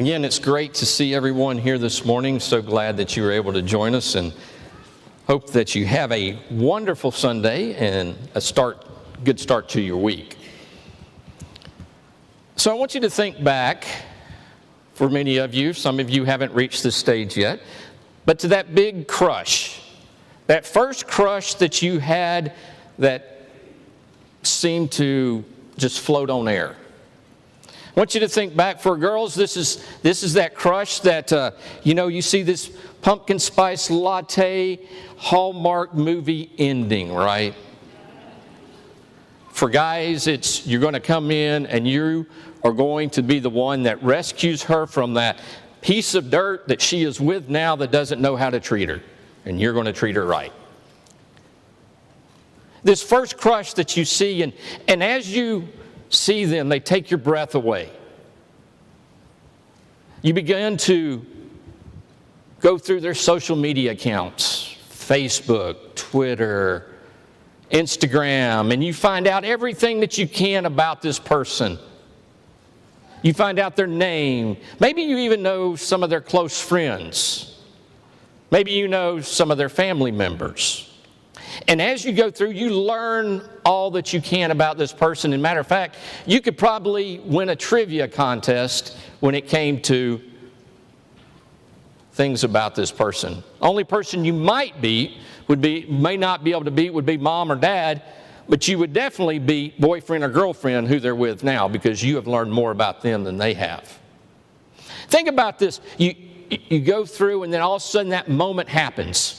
Again, it's great to see everyone here this morning. So glad that you were able to join us, and hope that you have a wonderful Sunday and a good start to your week. So I want you to think back, for many of you, some of you haven't reached this stage yet, but to that big crush, that first crush that you had that seemed to just float on air. I want you to think back. For girls, this is that crush that, you see this pumpkin spice latte Hallmark movie ending, right? For guys, you're going to come in and you are going to be the one that rescues her from that piece of dirt that she is with now that doesn't know how to treat her. And you're going to treat her right. This first crush that you see, and as you see them, they take your breath away. You begin to go through their social media accounts, Facebook, Twitter, Instagram, and you find out everything that you can about this person. You find out their name. Maybe you even know some of their close friends. Maybe you know some of their family members. And as you go through, you learn all that you can about this person. As a matter of fact, you could probably win a trivia contest when it came to things about this person. Only person you might beat may not be able to beat would be mom or dad, but you would definitely beat boyfriend or girlfriend who they're with now, because you have learned more about them than they have. Think about this. You go through, and then all of a sudden that moment happens.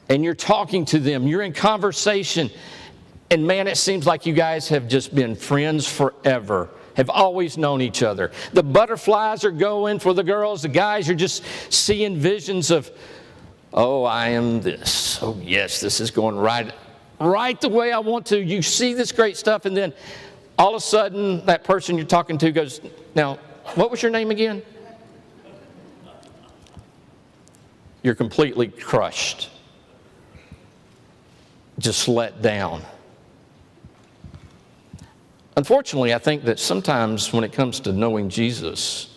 And you're talking to them, you're in conversation, and man, it seems like you guys have just been friends forever, have always known each other. The butterflies are going for the girls, the guys are just seeing visions of, oh, I am this. Oh, yes, this is going right the way I want to. You see this great stuff, and then all of a sudden that person you're talking to goes, now, what was your name again? You're completely crushed. Just let down. Unfortunately, I think that sometimes when it comes to knowing Jesus,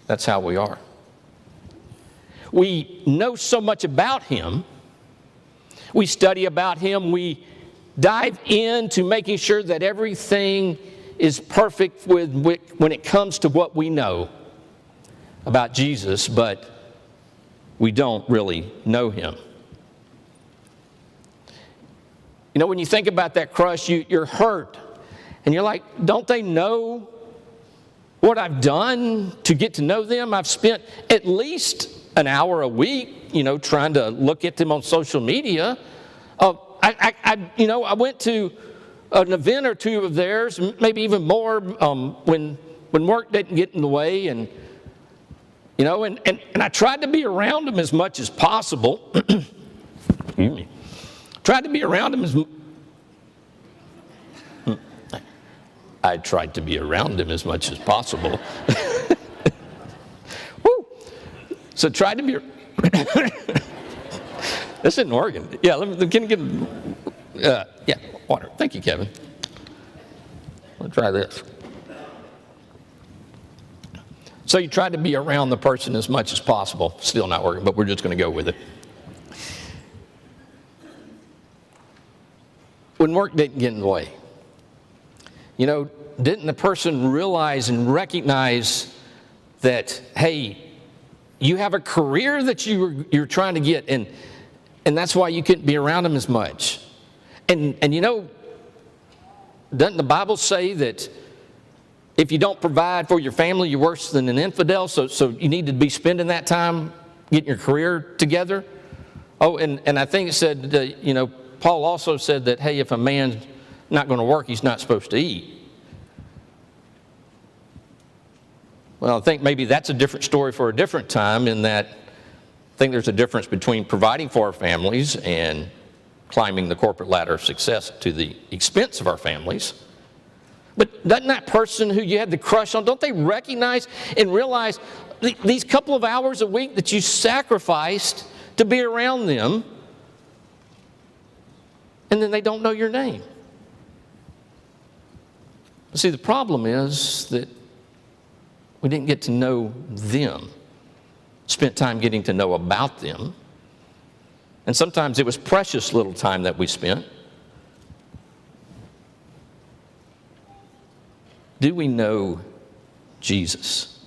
that's how we are. We know so much about Him. We study about Him. We dive into making sure that everything is perfect when it comes to what we know about Jesus, but we don't really know Him. You know, when you think about that crush, you're hurt. And you're like, don't they know what I've done to get to know them? I've spent at least an hour a week, trying to look at them on social media. I went to an event or two of theirs, maybe even more, when work didn't get in the way. And I tried to be around them as much as possible. Excuse me. Tried to be around him I tried to be around him as much as possible. Woo! So tried to be. This isn't Oregon. Yeah, can I get water? Thank you, Kevin. I'll try this. So you tried to be around the person as much as possible. Still not working, but we're just going to go with it. When work didn't get in the way, didn't the person realize and recognize that, hey, you have a career that you're trying to get, and that's why you couldn't be around them as much? And doesn't the Bible say that if you don't provide for your family, you're worse than an infidel? So you need to be spending that time getting your career together. Oh, and I think it said, Paul also said that, hey, if a man's not going to work, he's not supposed to eat. Well, I think maybe that's a different story for a different time, in that I think there's a difference between providing for our families and climbing the corporate ladder of success to the expense of our families. But doesn't that person who you had the crush on, don't they recognize and realize these couple of hours a week that you sacrificed to be around them, and then they don't know your name? See, the problem is that We didn't get to know them. Spent time getting to know about them. And sometimes it was precious little time that we spent. Do we know Jesus?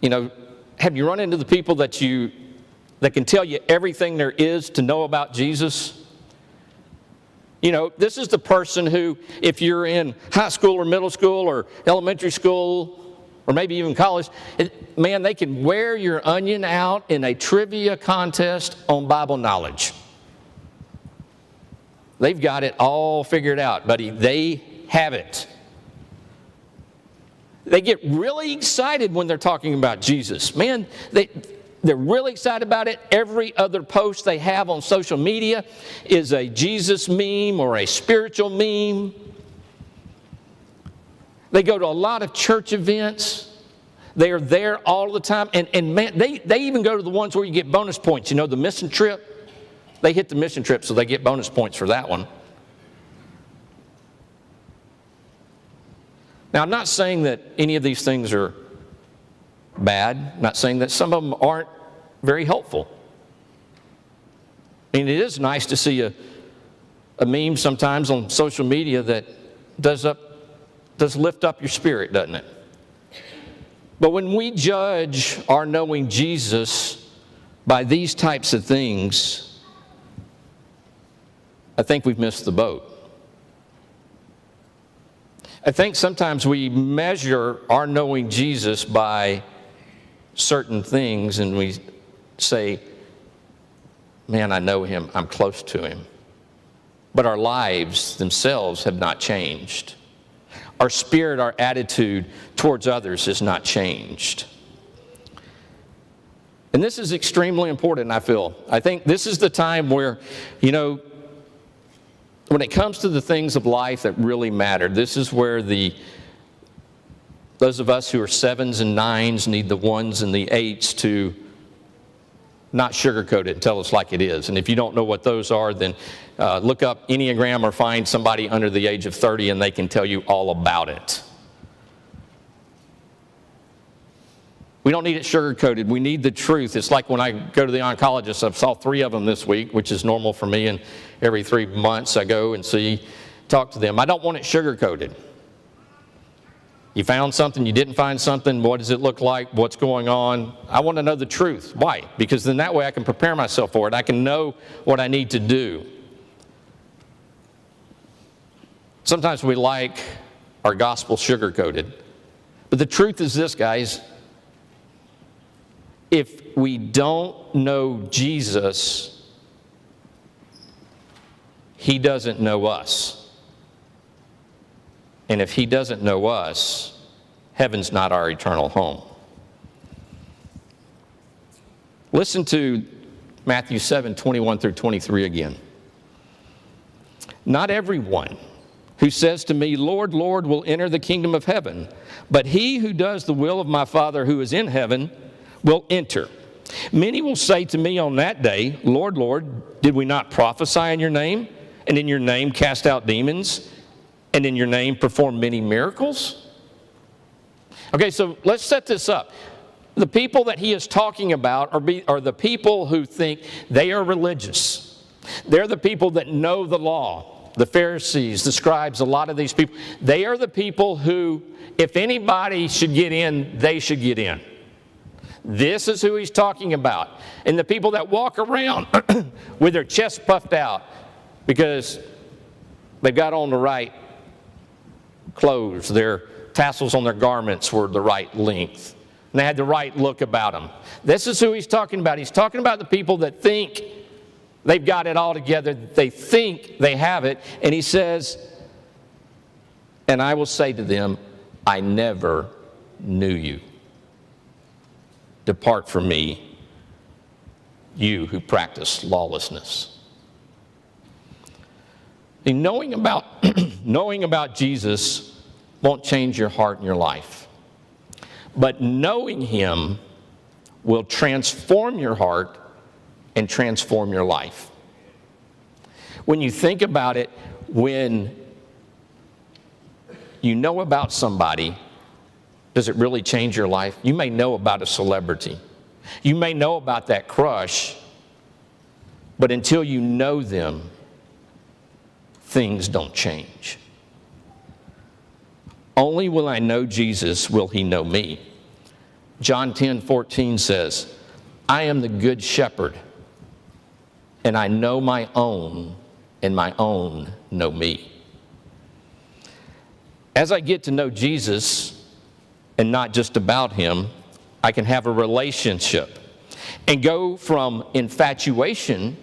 You know, have you run into the people that can tell you everything there is to know about Jesus? You know, this is the person who, if you're in high school or middle school or elementary school or maybe even college, man, they can wear your onion out in a trivia contest on Bible knowledge. They've got it all figured out, buddy. They have it. They get really excited when they're talking about Jesus. Man, they're really excited about it. Every other post they have on social media is a Jesus meme or a spiritual meme. They go to a lot of church events. They are there all the time. And man, they even go to the ones where you get bonus points. You know, the mission trip. They hit the mission trip, so they get bonus points for that one. Now, I'm not saying that any of these things are bad. I'm not saying that some of them aren't very helpful. I mean, it is nice to see a meme sometimes on social media that does lift up your spirit, doesn't it? But when we judge our knowing Jesus by these types of things, I think we've missed the boat. I think sometimes we measure our knowing Jesus by certain things and we say, man, I know him, I'm close to him. But our lives themselves have not changed. Our spirit, our attitude towards others has not changed. And this is extremely important, I feel. I think this is the time where, you know, when it comes to the things of life that really matter, this is where those of us who are 7s and 9s need the 1s and the 8s to not sugarcoat it and tell us like it is. And if you don't know what those are, then look up Enneagram or find somebody under the age of 30 and they can tell you all about it. We don't need it sugarcoated. We need the truth. It's like when I go to the oncologist, I saw 3 of them this week, which is normal for me, and every 3 months I go and talk to them. I don't want it sugarcoated. You found something, you didn't find something, what does it look like, what's going on? I want to know the truth. Why? Because then that way I can prepare myself for it. I can know what I need to do. Sometimes we like our gospel sugarcoated. But the truth is this, guys. If we don't know Jesus, he doesn't know us. And if he doesn't know us, heaven's not our eternal home. Listen to Matthew 7:21 through 23 again. Not everyone who says to me, Lord, Lord, will enter the kingdom of heaven, but he who does the will of my Father who is in heaven will enter. Many will say to me on that day, Lord, Lord, did we not prophesy in your name, and in your name cast out demons, and in your name perform many miracles? Okay, so let's set this up. The people that he is talking about are the people who think they are religious. They're the people that know the law. The Pharisees, the scribes, a lot of these people. They are the people who, if anybody should get in, they should get in. This is who he's talking about. And the people that walk around with their chests puffed out because they've got on the right clothes, their tassels on their garments were the right length, and they had the right look about them. This is who he's talking about. He's talking about the people that think they've got it all together. They think they have it. And he says, and I will say to them, I never knew you. Depart from me, you who practice lawlessness. And knowing about Jesus won't change your heart and your life. But knowing him will transform your heart and transform your life. When you think about it, when you know about somebody Does it really change your life? You may know about a celebrity. You may know about that crush, but until you know them, things don't change. Only will I know Jesus will he know me. John 10:14 says, I am the good shepherd, and I know my own, and my own know me. As I get to know Jesus, and not just about him, I can have a relationship and go from infatuation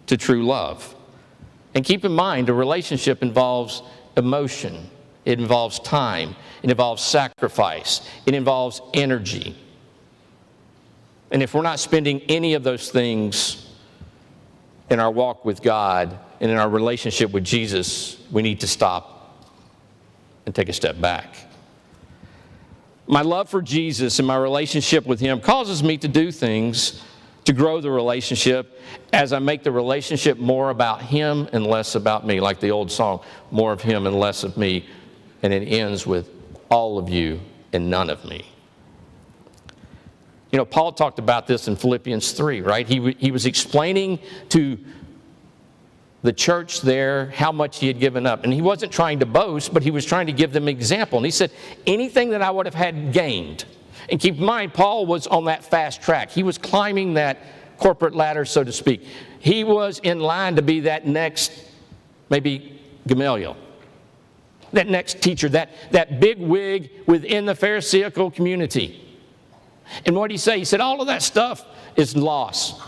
to true love. And keep in mind, a relationship involves emotion. It involves time. It involves sacrifice. It involves energy. And if we're not spending any of those things in our walk with God and in our relationship with Jesus, we need to stop and take a step back. My love for Jesus and my relationship with him causes me to do things to grow the relationship as I make the relationship more about him and less about me. Like the old song, more of him and less of me. And it ends with all of you and none of me. You know, Paul talked about this in Philippians 3, right? He was explaining to the church there how much he had given up. And he wasn't trying to boast, but he was trying to give them an example. And he said, anything that I would have had gained. And keep in mind, Paul was on that fast track. He was climbing that corporate ladder, so to speak. He was in line to be that next, maybe Gamaliel. That next teacher, that big wig within the Pharisaical community. And what did he say? He said, all of that stuff is loss.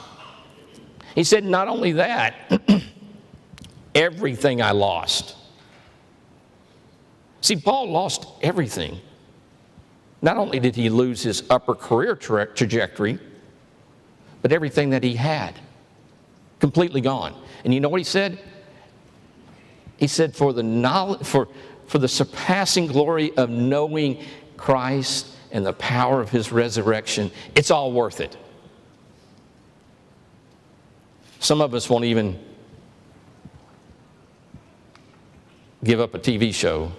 He said, not only that, everything I lost. See, Paul lost everything. Not only did he lose his upper career trajectory, but everything that he had. Completely gone. And you know what he said? He said, for the surpassing glory of knowing Christ and the power of his resurrection, it's all worth it. Some of us won't even give up a TV show.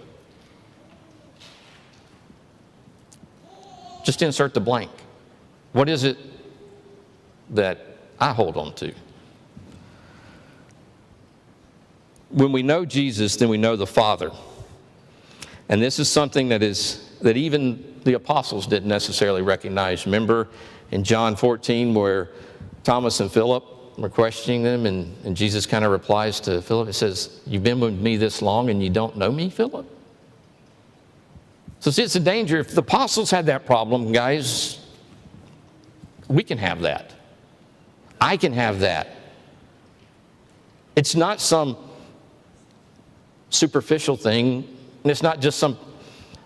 Just insert the blank. What is it that I hold on to? When we know Jesus, then we know the Father. And this is something that even the apostles didn't necessarily recognize. Remember in John 14 where Thomas and Philip were questioning them, and Jesus kind of replies to Philip. He says, you've been with me this long and you don't know me, Philip? So see, it's a danger. If the apostles had that problem, guys, we can have that. I can have that. It's not some superficial thing, and it's not just some,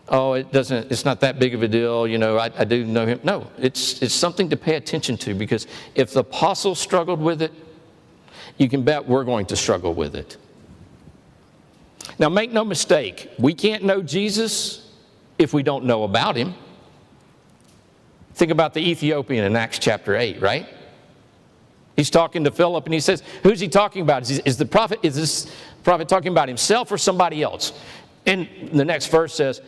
it's not that big of a deal, you know, I do know him. No, it's something to pay attention to, because if the apostles struggled with it, you can bet we're going to struggle with it. Now, make no mistake, we can't know Jesus if we don't know about him. Think about the Ethiopian in Acts chapter 8, right? He's talking to Philip and he says, who's he talking about? Is this prophet talking about himself or somebody else? And the next verse says,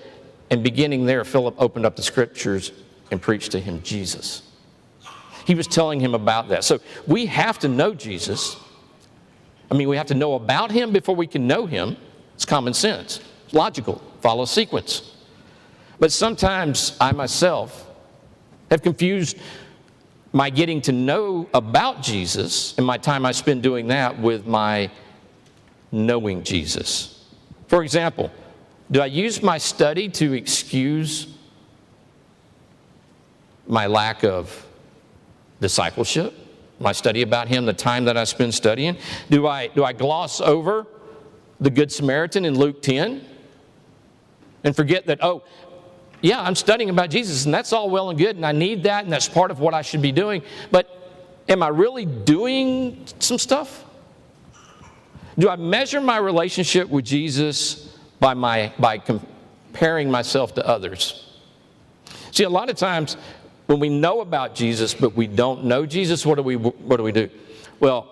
and beginning there, Philip opened up the scriptures and preached to him Jesus. He was telling him about that. So we have to know Jesus. We have to know about him before we can know him. It's common sense. It's logical. Follow sequence. But sometimes I myself have confused my getting to know about Jesus and my time I spend doing that with my knowing Jesus. For example, do I use my study to excuse my lack of discipleship? My study about him, the time that I spend studying? Do I gloss over the Good Samaritan in Luke 10 and forget that, yeah, I'm studying about Jesus, and that's all well and good, and I need that, and that's part of what I should be doing. But am I really doing some stuff? Do I measure my relationship with Jesus by comparing myself to others? See, a lot of times when we know about Jesus, but we don't know Jesus, what do we do? Well,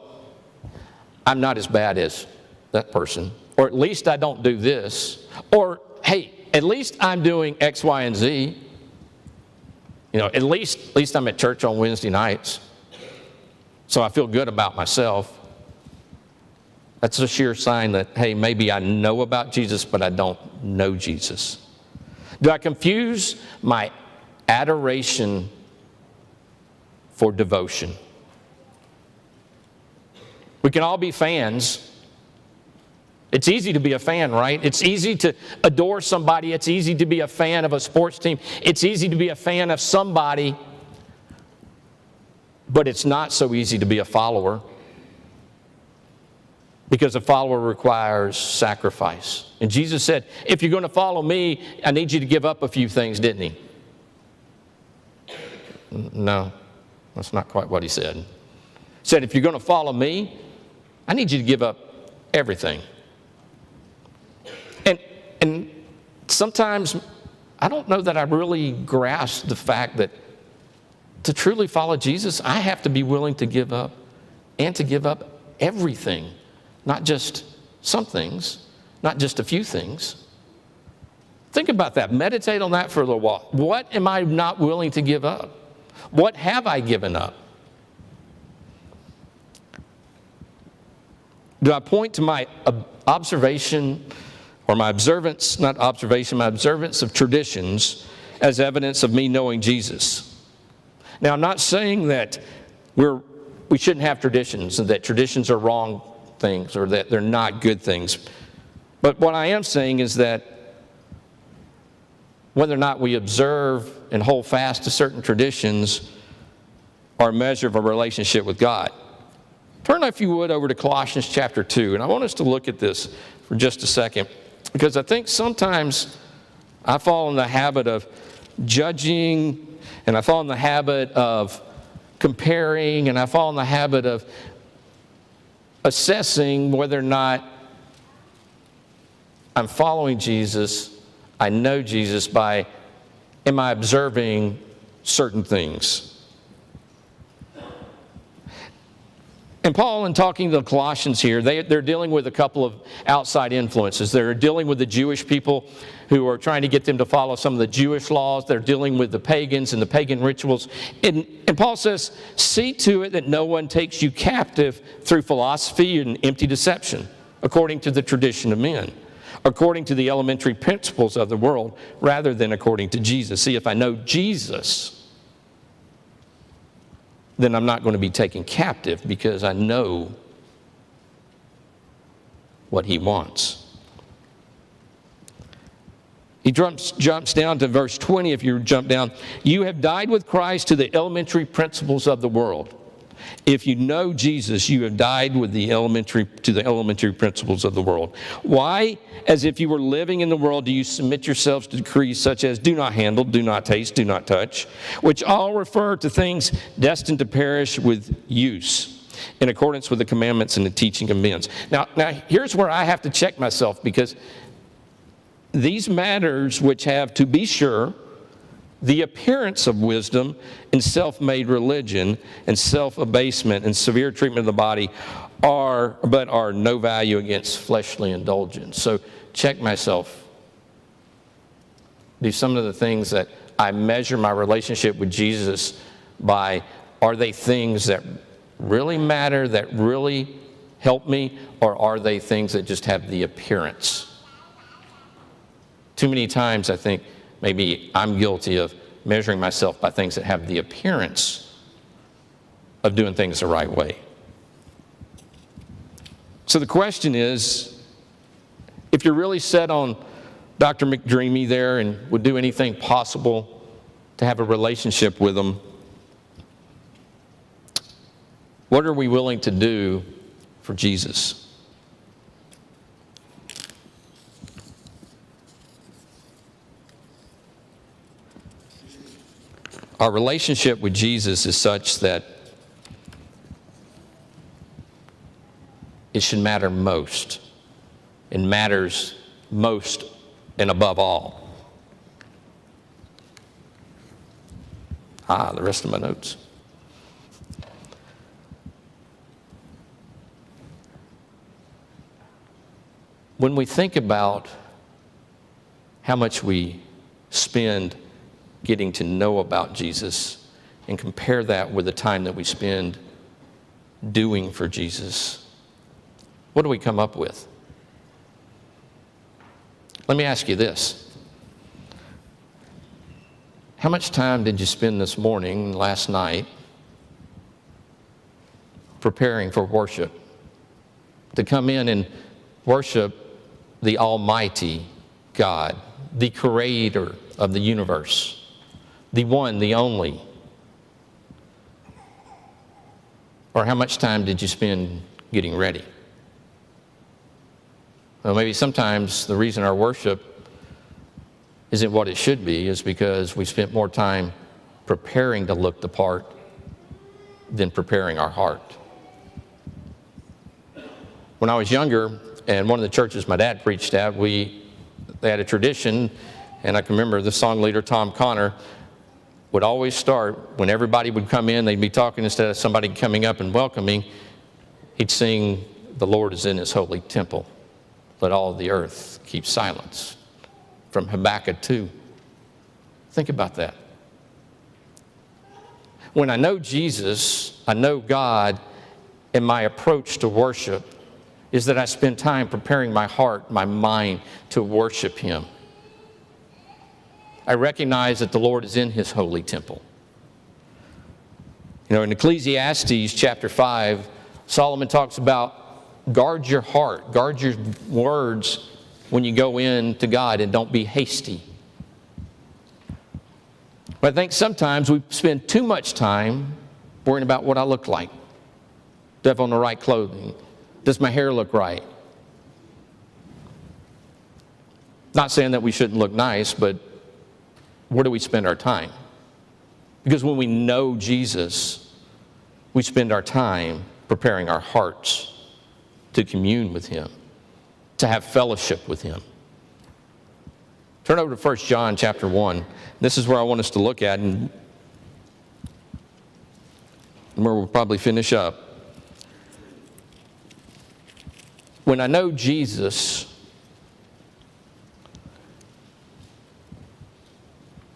I'm not as bad as that person, or at least I don't do this, or hey, at least I'm doing X, Y, and Z. At least I'm at church on Wednesday nights. So I feel good about myself. That's a sure sign that, hey, maybe I know about Jesus, but I don't know Jesus. Do I confuse my adoration for devotion? We can all be fans. It's easy to be a fan, right? It's easy to adore somebody. It's easy to be a fan of a sports team. It's easy to be a fan of somebody. But it's not so easy to be a follower, because a follower requires sacrifice. And Jesus said, if you're going to follow me, I need you to give up a few things, didn't he? No, that's not quite what he said. He said, if you're going to follow me, I need you to give up everything. And sometimes I don't know that I really grasp the fact that to truly follow Jesus, I have to be willing to give up, and to give up everything, not just some things, not just a few things. Think about that. Meditate on that for a little while. What am I not willing to give up? What have I given up? Do I point to my observation or my observance, not observation, my observance of traditions as evidence of me knowing Jesus? Now, I'm not saying that we shouldn't have traditions and that traditions are wrong things or that they're not good things. But what I am saying is that whether or not we observe and hold fast to certain traditions are a measure of a relationship with God. Turn, if you would, over to Colossians chapter 2. And I want us to look at this for just a second, because I think sometimes I fall in the habit of judging, and I fall in the habit of comparing, and I fall in the habit of assessing whether or not I'm following Jesus, I know Jesus by, am I observing certain things? And Paul, in talking to the Colossians here, they're dealing with a couple of outside influences. They're dealing with the Jewish people who are trying to get them to follow some of the Jewish laws. They're dealing with the pagans and the pagan rituals. And Paul says, see to it that no one takes you captive through philosophy and empty deception, according to the tradition of men, according to the elementary principles of the world, rather than according to Jesus. See, if I know Jesus, then I'm not going to be taken captive because I know what he wants. He jumps down to verse 20, if you jump down. You have died with Christ to the elementary principles of the world. If you know Jesus, you have died with the elementary principles of the world. Why? As if you were living in the world, do you submit yourselves to decrees such as do not handle, do not taste, do not touch, which all refer to things destined to perish with use, in accordance with the commandments and the teaching of men. Now here's where I have to check myself, because these matters which have, to be sure, the appearance of wisdom and self-made religion and self-abasement and severe treatment of the body are no value against fleshly indulgence. So check myself. Do some of the things that I measure my relationship with Jesus by, are they things that really matter, that really help me, or are they things that just have the appearance? Too many times I think maybe I'm guilty of measuring myself by things that have the appearance of doing things the right way. So the question is, if you're really set on Dr. McDreamy there and would do anything possible to have a relationship with him, what are we willing to do for Jesus? Our relationship with Jesus is such that it should matter most. It matters most and above all. The rest of my notes. When we think about how much we spend getting to know about Jesus and compare that with the time that we spend doing for Jesus, what do we come up with? Let me ask you this. How much time did you spend this morning, last night, preparing for worship? To come in and worship the Almighty God, the Creator of the universe, the one, the only. Or how much time did you spend getting ready? Well, maybe sometimes the reason our worship isn't what it should be is because we spent more time preparing to look the part than preparing our heart. When I was younger, and one of the churches my dad preached at, they had a tradition, and I can remember the song leader, Tom Connor, would always start, when everybody would come in, they'd be talking, instead of somebody coming up and welcoming, he'd sing, "The Lord is in his holy temple. Let all the earth keep silence," from Habakkuk 2. Think about that. When I know Jesus, I know God, and my approach to worship is that I spend time preparing my heart, my mind to worship Him. I recognize that the Lord is in His holy temple. You know, in Ecclesiastes chapter 5, Solomon talks about guard your heart, guard your words when you go in to God, and don't be hasty. But I think sometimes we spend too much time worrying about what I look like. Do I have on the right clothing? Does my hair look right? Not saying that we shouldn't look nice, but where do we spend our time? Because when we know Jesus, we spend our time preparing our hearts to commune with Him, to have fellowship with Him. Turn over to 1 John chapter 1. This is where I want us to look at, and where we'll probably finish up. When I know Jesus,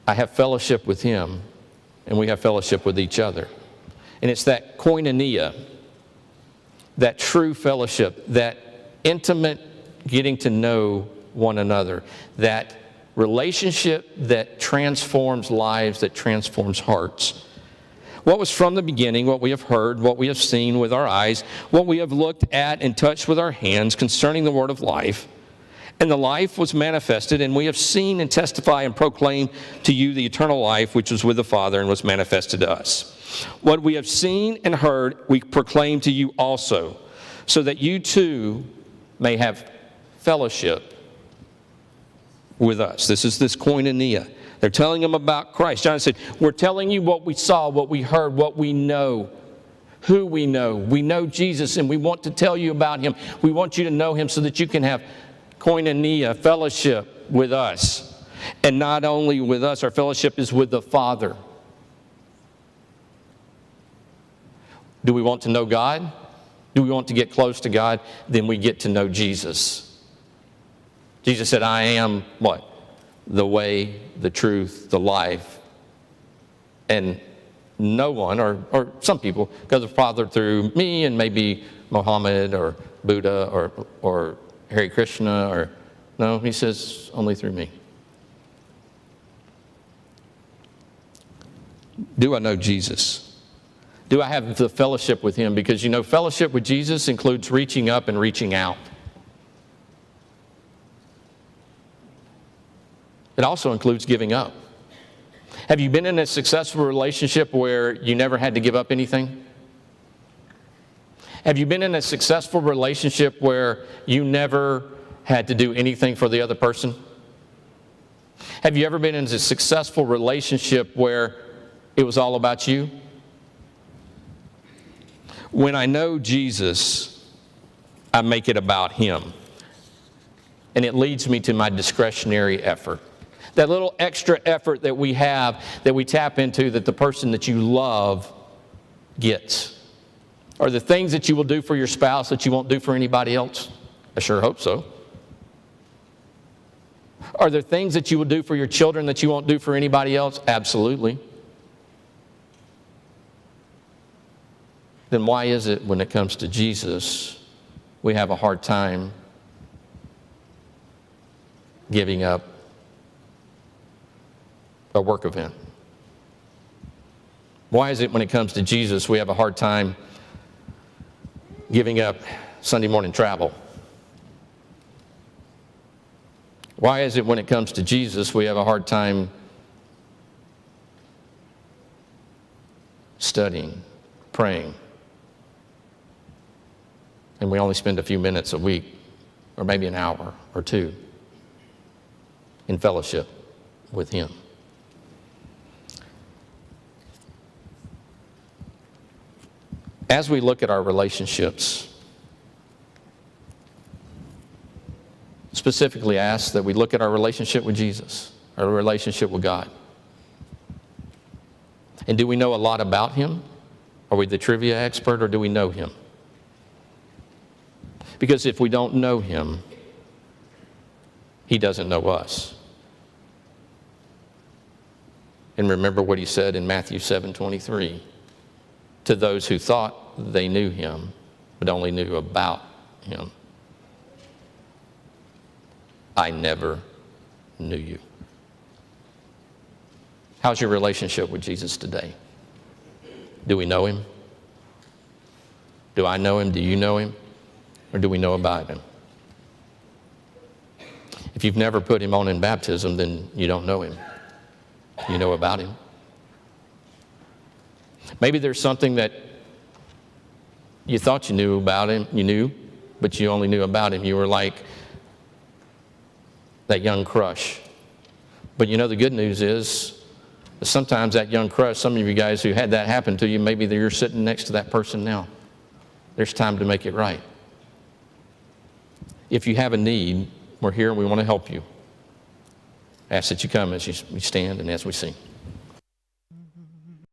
I have fellowship with Him, and we have fellowship with each other. And it's that koinonia, that true fellowship, that intimate getting to know one another, that relationship that transforms lives, that transforms hearts. What was from the beginning, what we have heard, what we have seen with our eyes, what we have looked at and touched with our hands concerning the word of life. And the life was manifested, and we have seen and testify and proclaim to you the eternal life which was with the Father and was manifested to us. What we have seen and heard, we proclaim to you also, so that you too may have fellowship with us. This is this koinonia. They're telling them about Christ. John said, we're telling you what we saw, what we heard, what we know, who we know. We know Jesus, and we want to tell you about Him. We want you to know Him so that you can have koinonia, fellowship with us. And not only with us, our fellowship is with the Father. Do we want to know God? Do we want to get close to God? Then we get to know Jesus. Jesus said, I am what? The way, the truth, the life. And no one, or some people, go to the Father through me, and maybe Muhammad or Buddha or Hare Krishna, or no, He says only through me. Do I know Jesus? Do I have the fellowship with Him? Because you know, fellowship with Jesus includes reaching up and reaching out. It also includes giving up. Have you been in a successful relationship where you never had to give up anything? Have you been in a successful relationship where you never had to do anything for the other person? Have you ever been in a successful relationship where it was all about you? When I know Jesus, I make it about Him. And it leads me to my discretionary effort. That little extra effort that we have, that we tap into, that the person that you love gets. Or the things that you will do for your spouse that you won't do for anybody else. I sure hope so. Are there things that you will do for your children that you won't do for anybody else? Absolutely. Then why is it when it comes to Jesus, we have a hard time giving up a work event? Why is it when it comes to Jesus, we have a hard time giving up Sunday morning travel? Why is it when it comes to Jesus, we have a hard time studying, praying, and we only spend a few minutes a week, or maybe an hour or two, in fellowship with Him? As we look at our relationships, specifically ask that we look at our relationship with Jesus, our relationship with God. And do we know a lot about Him? Are we the trivia expert, or do we know Him? Because if we don't know Him, He doesn't know us. And remember what He said in Matthew 7:23, to those who thought they knew Him, but only knew about Him. I never knew you. How's your relationship with Jesus today? Do we know Him? Do I know Him? Do you know Him? Or do we know about Him? If you've never put Him on in baptism, then you don't know Him. You know about Him. Maybe there's something that you thought you knew about Him, but you only knew about Him. You were like that young crush. But you know, the good news is that sometimes that young crush, some of you guys who had that happen to you, maybe you're sitting next to that person now. There's time to make it right. If you have a need, we're here and we want to help you. I ask that you come as we stand and as we sing.